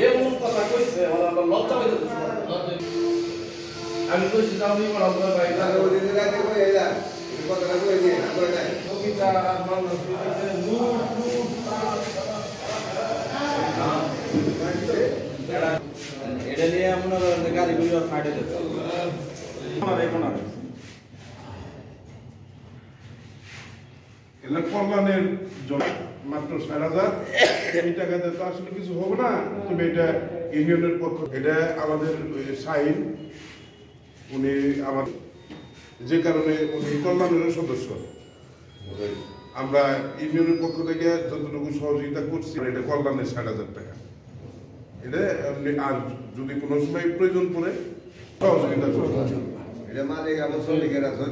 এমন কথা কইছে লজ্জা পেতে আমি কইছি আমি এটা নিয়ে আমরা গাড়িগুলো সাইডে দিতে কল্যাণের মাত্র ৬০০০ এই টাকাতে তো আসলে কিছু হবে না। তবে এটা ইউনিয়নের পক্ষ, এটা আমাদের সাইন, উনি আমার যে কারণে উনি কল্যাণের সদস্য। আমরা ইউনিয়নের পক্ষ থেকে যতটুকু সহযোগিতা করছি এটা কল্যাণের ৬০০০ টাকা। এটা আর যদি কোনো সময় প্রয়োজন পড়ে সহযোগিতা করবো। এটা মালিক আমার শ্রমিকেরা আসলে